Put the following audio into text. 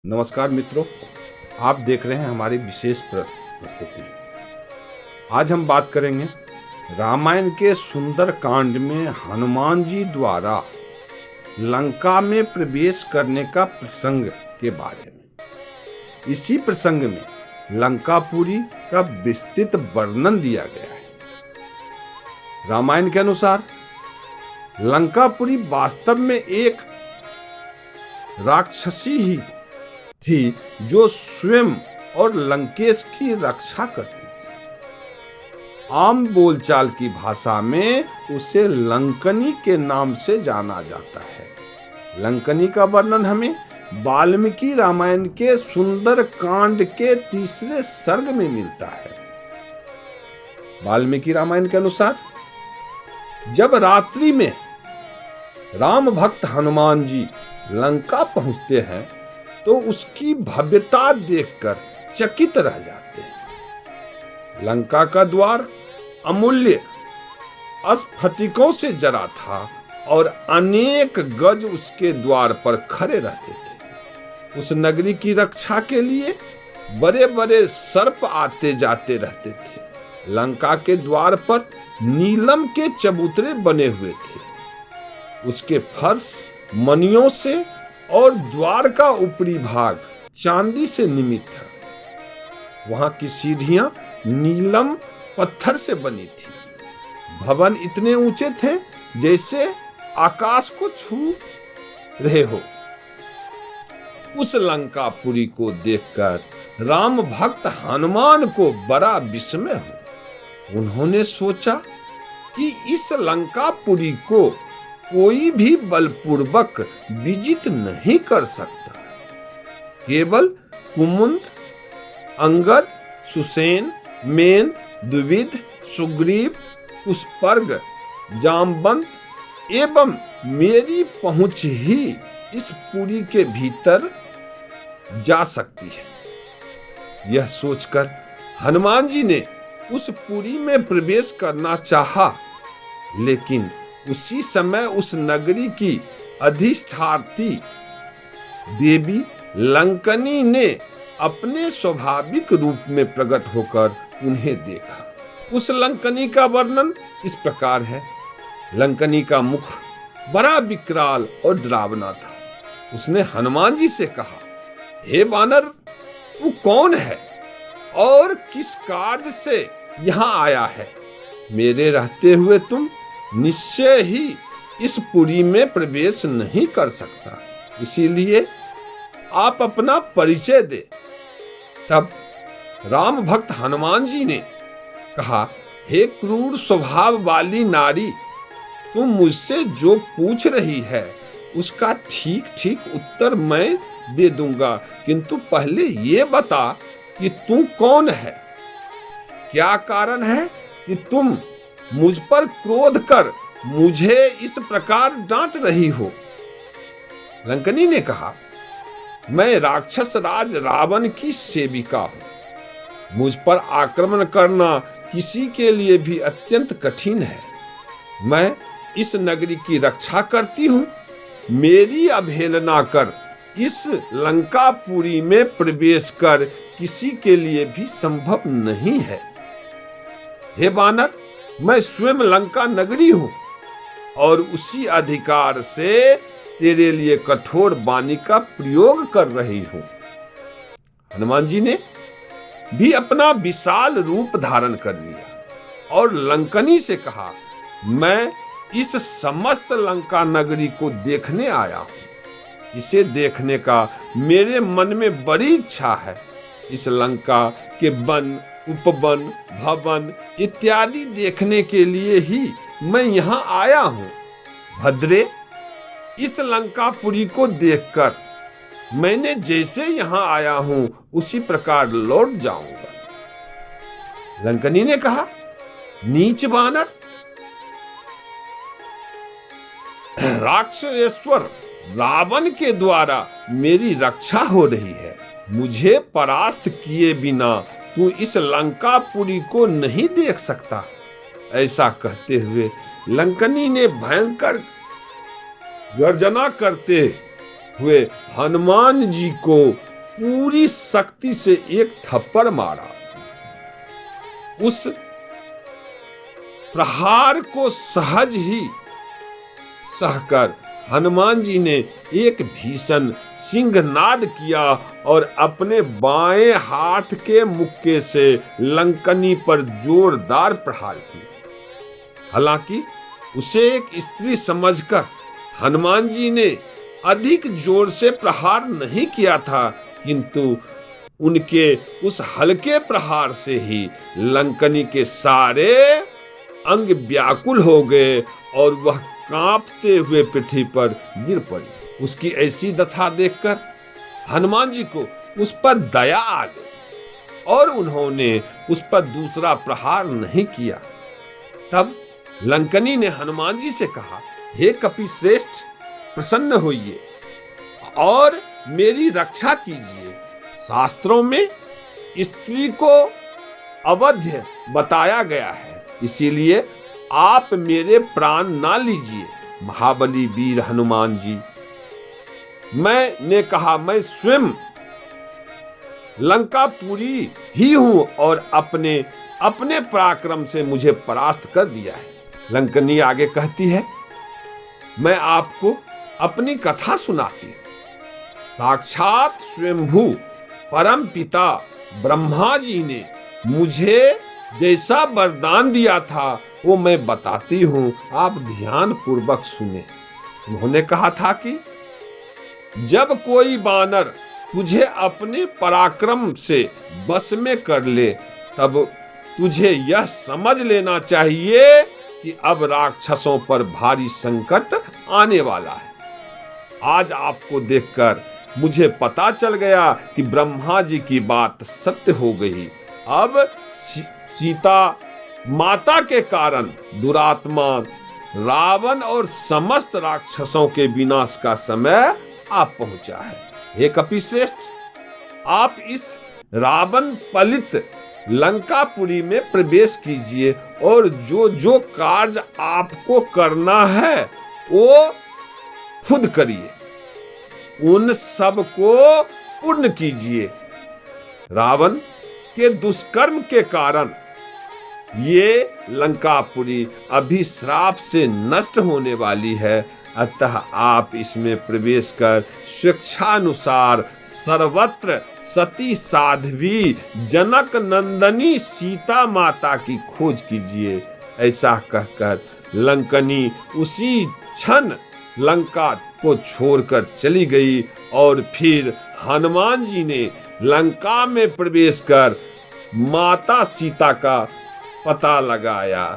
नमस्कार मित्रों, आप देख रहे हैं हमारी विशेष प्रस्तुति। आज हम बात करेंगे रामायण के सुंदर कांड में हनुमान जी द्वारा लंका में प्रवेश करने का प्रसंग के बारे में। इसी प्रसंग में लंकापुरी का विस्तृत वर्णन दिया गया है। रामायण के अनुसार लंकापुरी वास्तव में एक राक्षसी ही थी जो स्वयं और लंकेश की रक्षा करती थी। आम बोलचाल की भाषा में उसे लंकनी के नाम से जाना जाता है। लंकनी का वर्णन हमें वाल्मीकि रामायण के सुंदर कांड के 3 सर्ग में मिलता है। वाल्मीकि रामायण के अनुसार जब रात्रि में राम भक्त हनुमान जी लंका पहुंचते हैं तो उसकी भव्यता देखकर चकित रह जाते हैं। लंका का द्वार अमूल्य स्फटिकों से जरा था और अनेक गज उसके द्वार पर खड़े रहते थे। उस नगरी की रक्षा के लिए बड़े बड़े सर्प आते जाते रहते थे। लंका के द्वार पर नीलम के चबूतरे बने हुए थे। उसके फर्श मणियों से और द्वार का ऊपरी भाग चांदी से निर्मित था। वहां की सीढ़ियां नीलम पत्थर से बनी थी। भवन इतने ऊंचे थे जैसे आकाश को छू रहे हो। उस लंकापुरी को देखकर राम भक्त हनुमान को बड़ा विस्मय हुआ। उन्होंने सोचा कि इस लंकापुरी को कोई भी बलपूर्वक विजित नहीं कर सकता। केवल कुमुद, अंगद, सुसेन, मेंद, द्विविद, सुग्रीव, पुष्पर्ग, जामवंत एवं मेरी पहुंच ही इस पुरी के भीतर जा सकती है। यह सोचकर हनुमान जी ने उस पुरी में प्रवेश करना चाहा, लेकिन उसी समय उस नगरी की अधिष्ठात्री देवी लंकनी ने अपने स्वाभाविक रूप में प्रकट होकर उन्हें देखा। उस लंकनी का वर्णन इस प्रकार है। लंकनी का मुख बड़ा विकराल और डरावना था। उसने हनुमान जी से कहा, हे वानर, तू कौन है और किस कार्य से यहाँ आया है? मेरे रहते हुए तुम निश्चय ही इस पुरी में प्रवेश नहीं कर सकता, इसीलिए आप अपना परिचय दे। तब राम भक्त हनुमान जी ने कहा, हे क्रूर स्वभाव वाली नारी, तुम मुझसे जो पूछ रही है उसका ठीक ठीक उत्तर मैं दे दूंगा, किंतु पहले ये बता कि तू कौन है? क्या कारण है कि तुम मुझ पर क्रोध कर मुझे इस प्रकार डांट रही हो? लंकनी ने कहा, मैं राक्षस राज रावण की सेविका हूं। मुझ पर आक्रमण करना किसी के लिए भी अत्यंत कठिन है। मैं इस नगरी की रक्षा करती हूं। मेरी अवहेलना कर इस लंकापुरी में प्रवेश कर किसी के लिए भी संभव नहीं है। हे वानर, मैं स्वयं लंका नगरी हूं और उसी अधिकार से तेरे लिए कठोर वाणी का प्रयोग कर रही हूं। हनुमान जी ने भी अपना विशाल रूप धारण कर लिया और लंकनी से कहा, मैं इस समस्त लंका नगरी को देखने आया हूं। इसे देखने का मेरे मन में बड़ी इच्छा है। इस लंका के वन, उपवन, भवन इत्यादि देखने के लिए ही मैं यहाँ आया हूँ। भद्रे, इस लंकापुरी को देखकर मैंने जैसे यहाँ आया हूँ उसी प्रकार लौट जाऊंगा। लंकनी ने कहा, नीच वानर, राक्षसेश्वर रावण के द्वारा मेरी रक्षा हो रही है। मुझे परास्त किए बिना तू इस लंकापुरी को नहीं देख सकता। ऐसा कहते हुए लंकनी ने भयंकर गर्जना करते हुए हनुमान जी को पूरी शक्ति से एक थप्पड़ मारा। उस प्रहार को सहज ही सहकर हनुमान जी ने एक भीषण सिंहनाद किया और अपने बाएं हाथ के मुक्के से लंकनी पर जोरदार प्रहार किया। हालांकि उसे एक स्त्री समझकर हनुमान जी ने अधिक जोर से प्रहार नहीं किया था, किंतु उनके उस हल्के प्रहार से ही लंकनी के सारे अंग व्याकुल हो गए और वह कांपते हुए पृथ्वी पर गिर पड़ी। उसकी ऐसी दशा देखकर हनुमान जी को उस पर दया आ गई और उन्होंने उस पर दूसरा प्रहार नहीं किया। तब लंकनी ने हनुमान जी से कहा, हे कपिश्रेष्ठ, प्रसन्न होइए और मेरी रक्षा कीजिए। शास्त्रों में स्त्री को अवध्य बताया गया है, इसीलिए आप मेरे प्राण ना लीजिए। महाबली वीर हनुमान जी, मैंने कहा मैं स्वयं लंकापुरी ही हूं और अपने पराक्रम से मुझे परास्त कर दिया है। लंकनी आगे कहती है, मैं आपको अपनी कथा सुनाती हूं। साक्षात स्वयंभू परम पिता ब्रह्मा जी ने मुझे जैसा वरदान दिया था वो मैं बताती हूं, आप ध्यान पूर्वक सुने। उन्होंने कहा था कि जब कोई वानर तुझे अपने पराक्रम से बस में कर ले, तब तुझे यह समझ लेना चाहिए कि अब राक्षसों पर भारी संकट आने वाला है। आज आपको देखकर मुझे पता चल गया कि ब्रह्मा जी की बात सत्य हो गई। अब सीता माता के कारण दुरात्मा रावण और समस्त राक्षसों के विनाश का समय आ पहुंचा है। हे कपिश्रेष्ठ, आप इस रावण पलित लंकापुरी में प्रवेश कीजिए और जो जो कार्य आपको करना है वो खुद करिए, उन सब को पूर्ण कीजिए। रावण के दुष्कर्म के कारण ये लंकापुरी अभी श्राप से नष्ट होने वाली है, अतः आप इसमें प्रवेश कर स्वेच्छानुसार सर्वत्र सती साध्वी जनक नंदनी सीता माता की खोज कीजिए। ऐसा कहकर लंकनी उसी क्षण लंका को छोड़कर चली गई और फिर हनुमान जी ने लंका में प्रवेश कर माता सीता का पता लगाया।